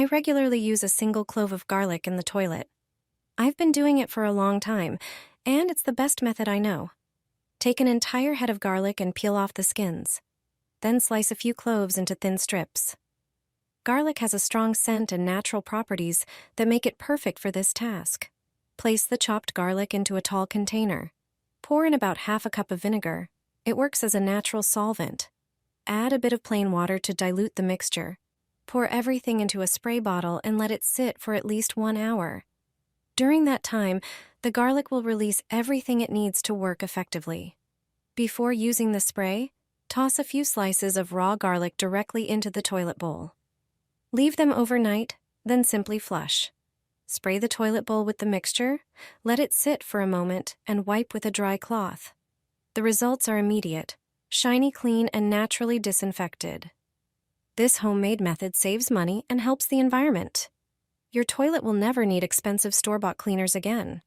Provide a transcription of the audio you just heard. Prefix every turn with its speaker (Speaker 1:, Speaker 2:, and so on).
Speaker 1: I regularly use a single clove of garlic in the toilet. I've been doing it for a long time, and it's the best method I know. Take an entire head of garlic and peel off the skins. Then slice a few cloves into thin strips. Garlic has a strong scent and natural properties that make it perfect for this task. Place the chopped garlic into a tall container. Pour in about half a cup of vinegar. It works as a natural solvent. Add a bit of plain water to dilute the mixture. Pour everything into a spray bottle and let it sit for at least 1 hour. During that time, the garlic will release everything it needs to work effectively. Before using the spray, toss a few slices of raw garlic directly into the toilet bowl. Leave them overnight, then simply flush. Spray the toilet bowl with the mixture, let it sit for a moment, and wipe with a dry cloth. The results are immediate, shiny clean, and naturally disinfected. This homemade method saves money and helps the environment. Your toilet will never need expensive store-bought cleaners again.